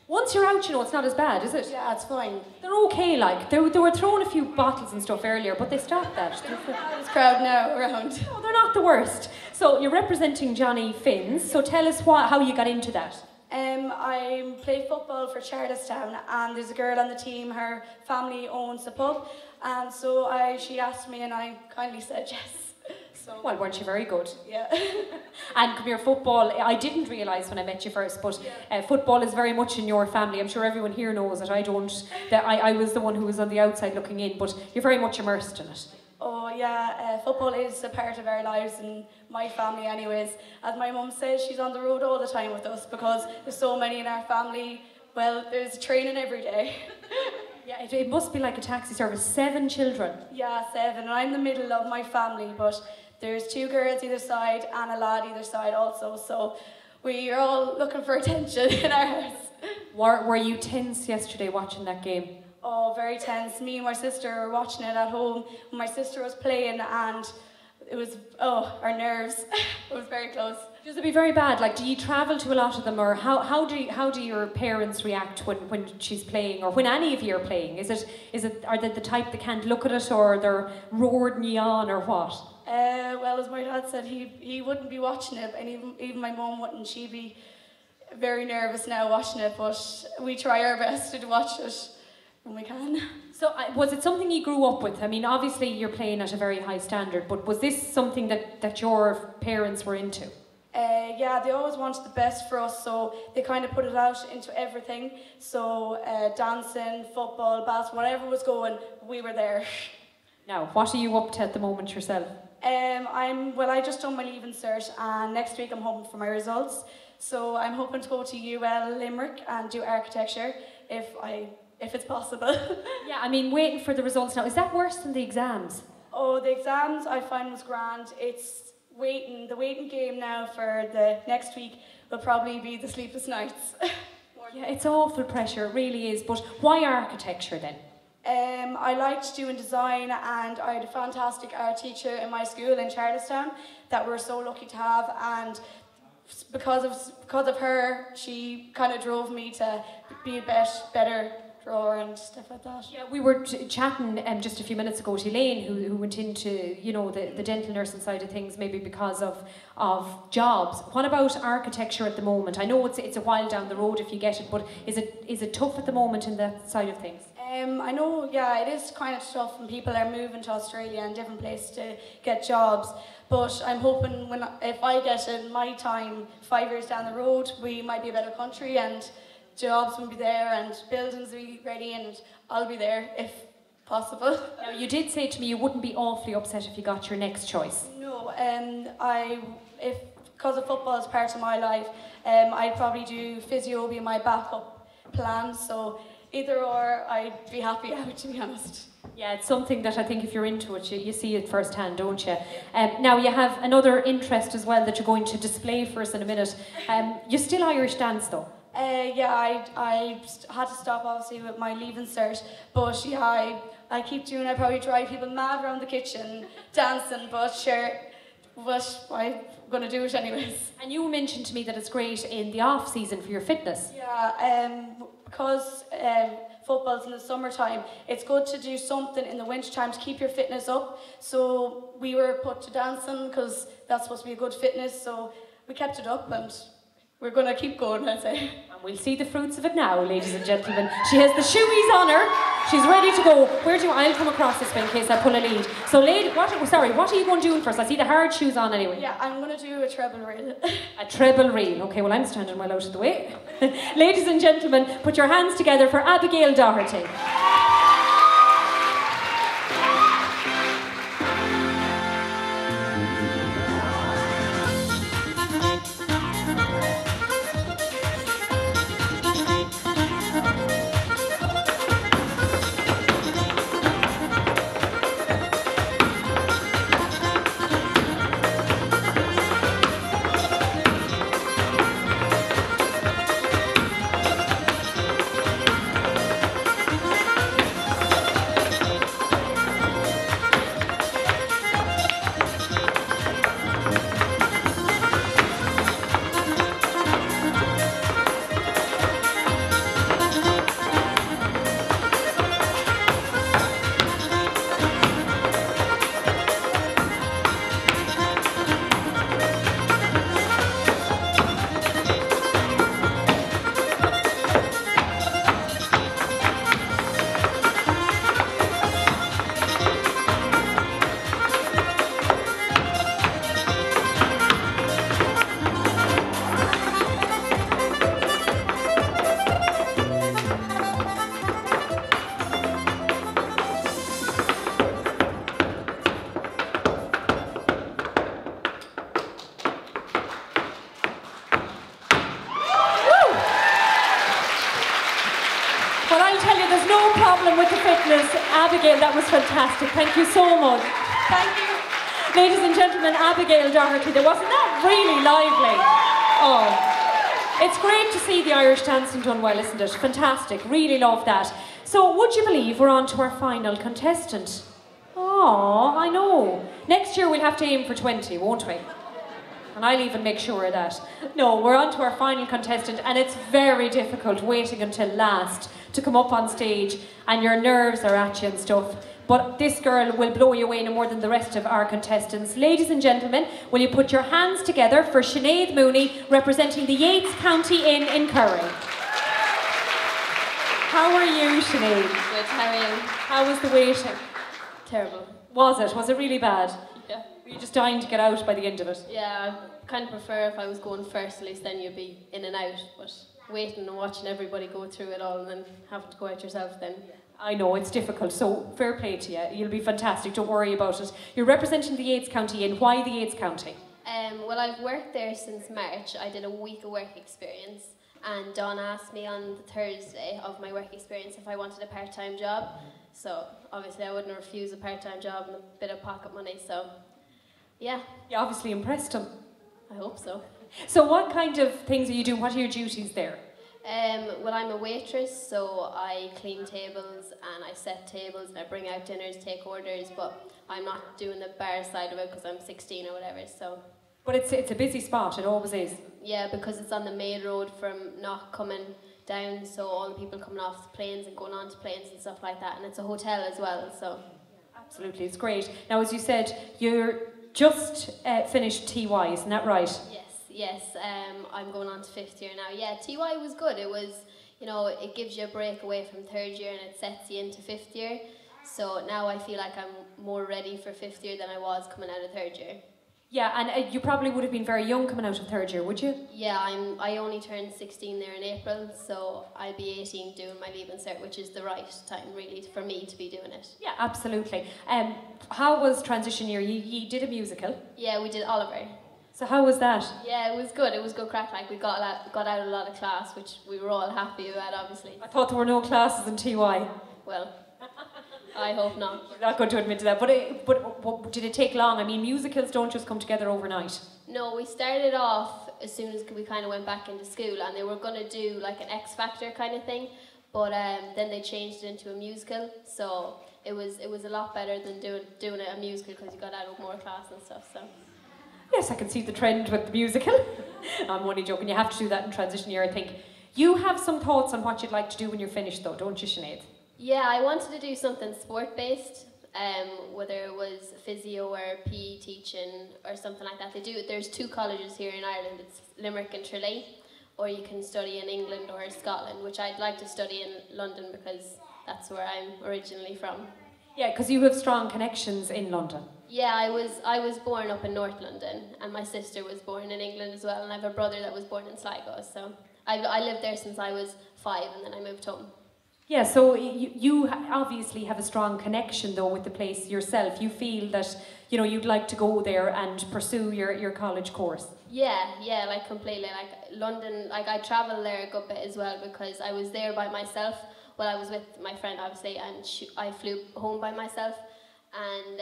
Once you're out, you know, it's not as bad, is it? Yeah, it's fine. They're okay, like. They were throwing a few bottles and stuff earlier, but they stopped that. There's a crowd now around. No, they're not the worst. So you're representing Johnny Finn's, so tell us how you got into that. I play football for Charlestown, and there's a girl on the team, her family owns the pub, and so she asked me and I kindly said yes. So, well, weren't you very good? Yeah. And come here, football, I didn't realise when I met you first, but football is very much in your family. I'm sure everyone here knows it. I was the one who was on the outside looking in, but you're very much immersed in it. Oh yeah, football is a part of our lives and my family anyways. As my mum says, she's on the road all the time with us because there's so many in our family. Well, there's training every day. Yeah, it must be like a taxi service. 7 children. Yeah, 7, and I'm the middle of my family, but there's 2 girls either side and a lad either side also, so we are all looking for attention in our house. Were you tense yesterday watching that game? Oh, very tense. Me and my sister were watching it at home when my sister was playing, and it was, our nerves. It was very close. Does it be very bad? Like, do you travel to a lot of them, or how do your parents react when she's playing, or when any of you are playing? Are they the type that can't look at it, or they're roaring you on, or what? Well, as my dad said, he wouldn't be watching it, and even my mum wouldn't. She'd be very nervous now watching it, but we try our best to watch it when we can. So was it something you grew up with? I mean, obviously you're playing at a very high standard, but was this something that your parents were into? Yeah, they always wanted the best for us, so they kind of put it out into everything. So dancing, football, basketball, whatever was going, we were there. Now, what are you up to at the moment yourself? I just done my leaving cert, and next week I'm hoping for my results. So I'm hoping to go to UL Limerick and do architecture if it's possible. Yeah, I mean, waiting for the results now. Is that worse than the exams? Oh, the exams I find was grand. It's the waiting game now for the next week will probably be the sleepless nights. Yeah, it's awful pressure, it really is. But why architecture then? I liked doing design, and I had a fantastic art teacher in my school in Charlestown that we're so lucky to have, and because of her, she kind of drove me to be a better drawer and stuff like that. Yeah, we were chatting just a few minutes ago to Elaine, who went into the dental nursing side of things, maybe because of jobs. What about architecture at the moment? I know it's a while down the road if you get it, but is it tough at the moment in that side of things? I know, yeah, it is kind of tough when people are moving to Australia and different places to get jobs. But I'm hoping if I get in my time 5 years down the road, we might be a better country and jobs will be there and buildings will be ready and I'll be there if possible. Now, you did say to me you wouldn't be awfully upset if you got your next choice. No, because of football is part of my life, I'd probably do physio be my backup plan. So either or, I'd be happy out, to be honest. Yeah, it's something that I think if you're into it, you see it firsthand, don't you? Now, you have another interest as well that you're going to display for us in a minute. You're still Irish dance, though? Yeah, I had to stop, obviously, with my leaving cert. But yeah, I keep doing it. I probably drive people mad around the kitchen, dancing, but sure, I'm going to do it anyways. And you mentioned to me that it's great in the off-season for your fitness. Yeah, because football's in the summertime, it's good to do something in the wintertime to keep your fitness up. So we were put to dancing because that's supposed to be a good fitness, so we kept it up and we're going to keep going, I'd say. And we'll see the fruits of it now, ladies and gentlemen. She has the shoeies on her. She's ready to go. I'll come across this one in case I pull a lead. So, what are you going to do first? I see the hard shoes on anyway. Yeah, I'm going to do a treble reel. A treble reel. Okay, well, I'm standing well out of the way. Ladies and gentlemen, put your hands together for Abigail Doherty. With the fitness. Abigail, that was fantastic. Thank you so much. Thank you. Ladies and gentlemen, Abigail Doherty. Wasn't that really lively? Oh, it's great to see the Irish dancing done well, isn't it? Fantastic. Really love that. So, would you believe we're on to our final contestant? Oh, I know. Next year we'll have to aim for 20, won't we? And I'll even make sure of that. No, we're on to our final contestant, and it's very difficult waiting until last to come up on stage and your nerves are at you and stuff. but this girl will blow you away no more than the rest of our contestants. Ladies and gentlemen, will you put your hands together for Sinead Mooney, representing the Yates County Inn in Curry. How are you, Sinead? Good, how are you? How was the waiting? Terrible. Was it? Was it really bad? Yeah. Were you just dying to get out by the end of it? Yeah, I kind of prefer if I was going first, at least then you'd be in and out, but waiting and watching everybody go through it all and then having to go out yourself then. I know, it's difficult, so fair play to you. You'll be fantastic, don't worry about it. You're representing the Yates County Inn. Why the Yates County? Well, I've worked there since March. I did a week of work experience, and Dawn asked me on the Thursday of my work experience if I wanted a part-time job. So obviously I wouldn't refuse a part-time job and a bit of pocket money, so yeah. You obviously impressed him. I hope so. So what kind of things are you doing? What are your duties there? Well, I'm a waitress, so I clean tables and I set tables and I bring out dinners, take orders, but I'm not doing the bar side of it because I'm 16 or whatever, so. But it's a busy spot, it always is. Yeah, because it's on the main road from Knock coming down, so all the people coming off the planes and going on to planes and stuff like that, and it's a hotel as well, so. Absolutely, it's great. Now, as you said, you're just finished TY, isn't that right? Yes, I'm going on to 5th year now. Yeah, TY was good. It was, you know, it gives you a break away from 3rd year and it sets you into 5th year. So now I feel like I'm more ready for 5th year than I was coming out of 3rd year. Yeah, and you probably would have been very young coming out of 3rd year, would you? Yeah, I only turned 16 there in April, so I'll be 18 doing my leaving cert, which is the right time really for me to be doing it. Yeah, absolutely. How was transition year? You did a musical? Yeah, we did Oliver. So how was that? Yeah, it was good. It was good crack. Like we got out a lot of class, which we were all happy about, obviously. I thought there were no classes in TY. Well, I hope not. You're not going to admit to that. But did it take long? I mean, musicals don't just come together overnight. No, we started off as soon as we kind of went back into school, and they were going to do like an X Factor kind of thing, but then they changed it into a musical. So it was a lot better than doing a musical because you got out of more class and stuff. So. Yes, I can see the trend with the musical. I'm only joking, you have to do that in transition year, I think. You have some thoughts on what you'd like to do when you're finished though, don't you, Sinead? Yeah, I wanted to do something sport-based, whether it was physio or PE teaching or something like that. There's 2 colleges here in Ireland, it's Limerick and Tralee, or you can study in England or Scotland, which I'd like to study in London because that's where I'm originally from. Yeah, because you have strong connections in London. Yeah, I was born up in North London, and my sister was born in England as well, and I have a brother that was born in Sligo, so I lived there since I was 5, and then I moved home. Yeah, so you obviously have a strong connection though with the place yourself. You feel that, you know, you'd like to go there and pursue your college course. Yeah, like completely. Like London, like I travel there a good bit as well because I was there by myself. Well, I was with my friend obviously, and I flew home by myself. And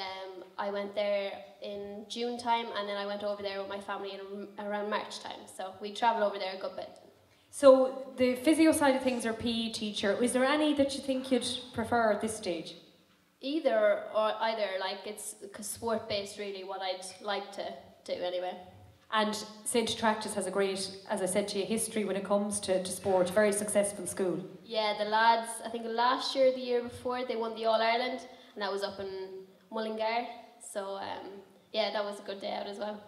I went there in June time, and then I went over there with my family in around March time. So we travel over there a good bit. So the physio side of things, or PE teacher, is there any that you think you'd prefer at this stage? Either, like it's sport based really what I'd like to do anyway. And St. Tractus has a great, as I said to you, history when it comes to sport, very successful school. Yeah, the lads, I think last year, the year before, they won the All-Ireland, and that was up in Mullingar. So yeah, that was a good day out as well.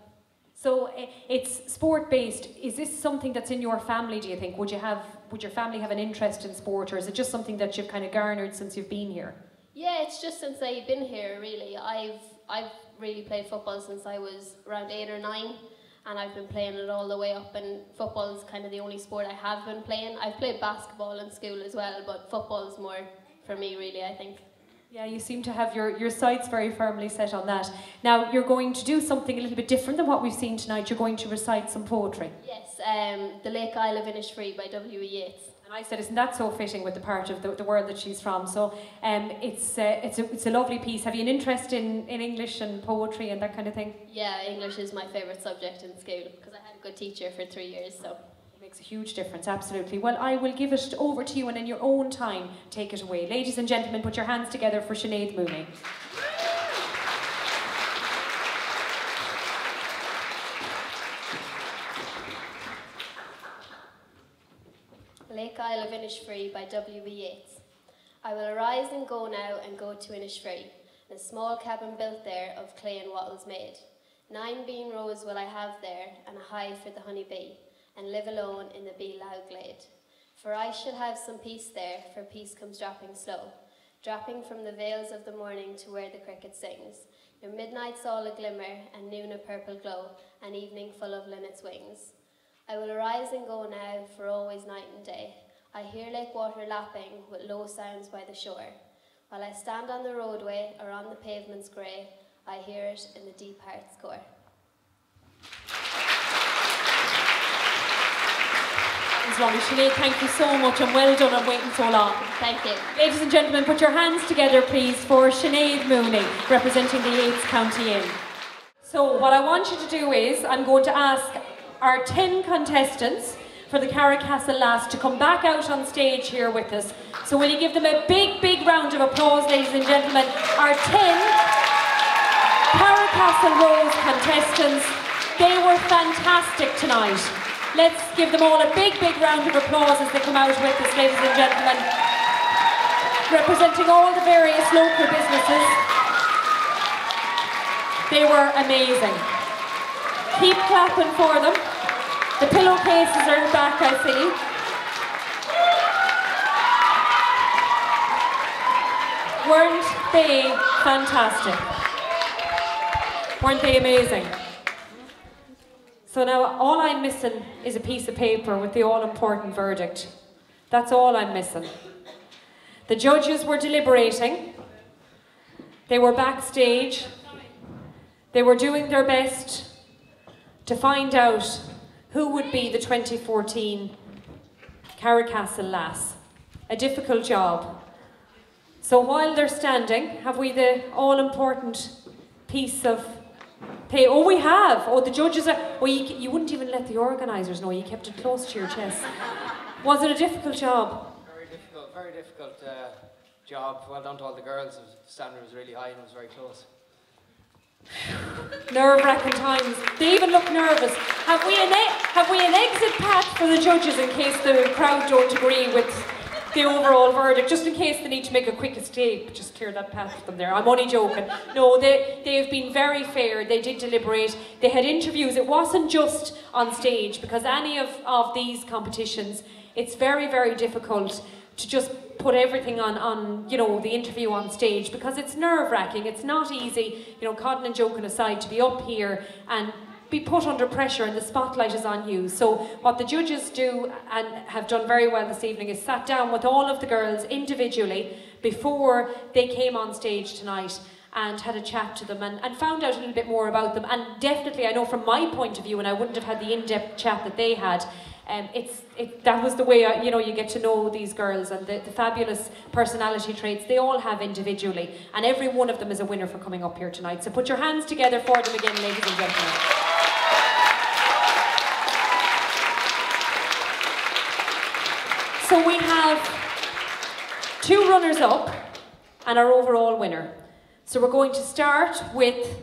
So it's sport based. Is this something that's in your family, do you think? Would your family have an interest in sport, or is it just something that you've kind of garnered since you've been here? Yeah, it's just since I've been here really. I've really played football since I was around 8 or 9, and I've been playing it all the way up, and football is kind of the only sport I have been playing. I've played basketball in school as well, but football is more for me really, I think. Yeah, you seem to have your sights very firmly set on that. Now, you're going to do something a little bit different than what we've seen tonight. You're going to recite some poetry. Yes, The Lake Isle of Innisfree by W. E. Yeats. And I said, isn't that so fitting with the part of the world that she's from? So it's a lovely piece. Have you an interest in English and poetry and that kind of thing? Yeah, English is my favourite subject in school because I had a good teacher for 3 years, so... Makes a huge difference, absolutely. Well, I will give it over to you, and in your own time, take it away. Ladies and gentlemen, put your hands together for Sinead Mooney. Lake Isle of Innisfree by W. E. Yeats. I will arise and go now and go to Innisfree, in a small cabin built there of clay and wattles made. 9 bean rows will I have there, and a hive for the honey bee, and live alone in the bee loud glade. For I shall have some peace there, for peace comes dropping slow, dropping from the vales of the morning to where the cricket sings. Your midnight's all a glimmer, and noon a purple glow, and evening full of linnet's wings. I will arise and go now, for always night and day. I hear lake water lapping with low sounds by the shore. While I stand on the roadway or on the pavement's grey, I hear it in the deep heart's core. It's lovely. Sinead, thank you so much and well done on waiting so long. Thank you. Ladies and gentlemen, put your hands together please for Sinead Mooney, representing the 8th County Inn. So what I want you to do is, I'm going to ask our 10 contestants for the Carracastle Lass to come back out on stage here with us. So will you give them a big, big round of applause, ladies and gentlemen. Our 10 Carracastle Rose contestants, they were fantastic tonight. Let's give them all a big, big round of applause as they come out with us, ladies and gentlemen. Representing all the various local businesses. They were amazing. Keep clapping for them. The pillowcases are back, I see. Weren't they fantastic? Weren't they amazing? So now all I'm missing is a piece of paper with the all-important verdict. That's all I'm missing. The judges were deliberating. They were backstage. They were doing their best to find out who would be the 2014 Carracastle Lass. A difficult job. So while they're standing, have we the all-important piece of pay? Oh, we have. Oh, the judges are... Well, you wouldn't even let the organisers know. You kept it close to your chest. Was it a difficult job? Very difficult job. Well done to all the girls. The standard was really high and it was very close. Nerve-wracking times. They even look nervous. Have we an exit path for the judges in case the crowd don't agree with the overall verdict, just in case they need to make a quick escape? Just clear that path for them there. I'm only joking. No, they've been very fair. They did deliberate. They had interviews. It wasn't just on stage, because any of these competitions, it's very, very difficult to just put everything on you know, the interview on stage, because it's nerve-wracking. It's not easy, you know, codding and joking aside, to be up here and be put under pressure and the spotlight is on you. So what the judges do, and have done very well this evening, is sat down with all of the girls individually before they came on stage tonight and had a chat to them and found out a little bit more about them. And definitely, I know from my point of view, and I wouldn't have had the in-depth chat that they had, that was the way you know, you get to know these girls and the fabulous personality traits they all have individually, and every one of them is a winner for coming up here tonight. So put your hands together for them again, ladies and gentlemen. So we have 2 runners-up and our overall winner. So we're going to start with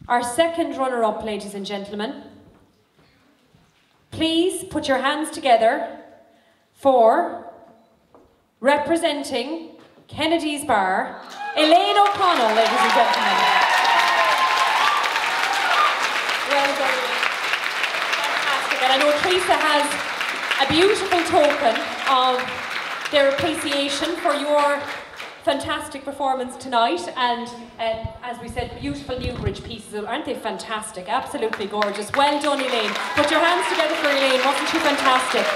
our second runner-up, ladies and gentlemen. Please put your hands together for, representing Kennedy's Bar, Elaine O'Connell, ladies and gentlemen. Well done, Elaine. Fantastic. And I know Teresa has a beautiful token of their appreciation for your fantastic performance tonight, and as we said, beautiful Newbridge pieces. Aren't they fantastic? Absolutely gorgeous. Well done, Elaine. Put your hands together for Elaine. Wasn't she fantastic?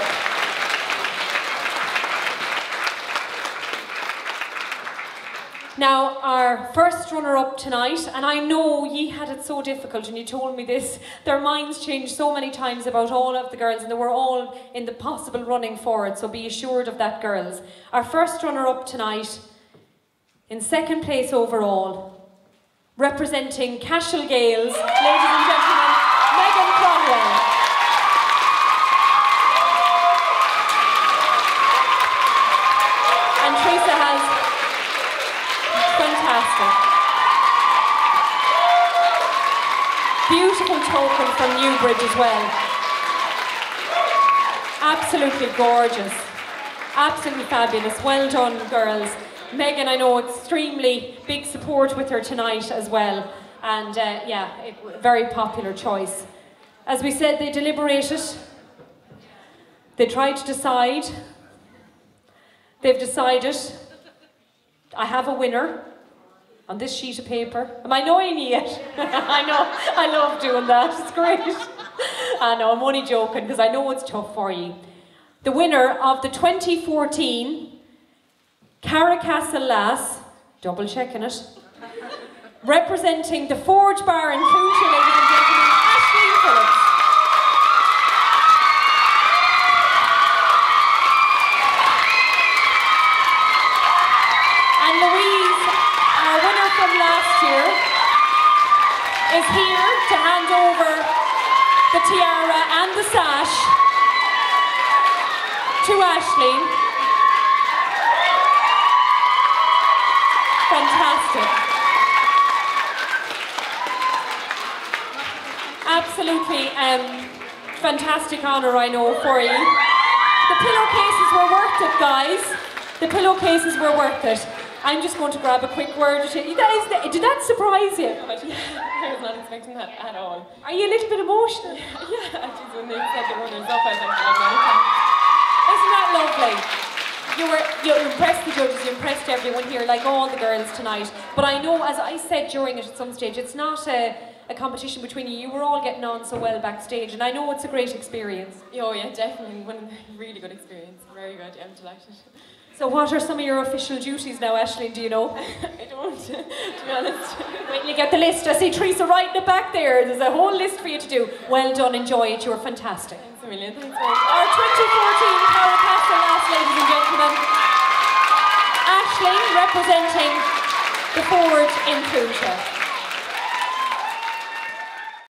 Now, our first runner-up tonight, and I know ye had it so difficult, and you told me this, their minds changed so many times about all of the girls, and they were all in the possible running for it, so be assured of that, girls. Our first runner-up tonight, in second place overall, representing Cashel Gales, ladies and gentlemen, Megan Cromwell. And Teresa has fantastic. Beautiful token from Newbridge as well. Absolutely gorgeous. Absolutely fabulous. Well done, girls. Megan, I know, extremely big support with her tonight as well. And very popular choice. As we said, they deliberated. They tried to decide. They've decided. I have a winner on this sheet of paper. Am I annoying you yet? I know, I love doing that. It's great. I know, I'm only joking because I know it's tough for you. The winner of the 2014 Carracastle Lass, double checking it, representing the Forge Bar in County, ladies and gentlemen, Aisling Phillips. And Louise, our winner from last year, is here to hand over the tiara and the sash to Aisling. Fantastic. Absolutely fantastic honour, I know, for you. The pillowcases were worth it, guys. The pillowcases were worth it. I'm just going to grab a quick word. You guys, did that surprise you? I was not expecting that at all. Are you a little bit emotional? Yeah, actually, when they said the runners up, I was Isn't that lovely? You impressed the judges, you impressed everyone here, like all the girls tonight. But I know, as I said during it at some stage, it's not a competition between you. You were all getting on so well backstage, and I know it's a great experience. Oh yeah, definitely. One really good experience. Very good. I'm delighted. So what are some of your official duties now, Aisling, do you know? I don't, to be honest. Wait till you get the list. I see Teresa writing it back there. There's a whole list for you to do. Well done, enjoy it, you're fantastic. Thanks a million, thanks Our 2014 Carracastle Lass, ladies and gentlemen. Aisling representing the Forge in County.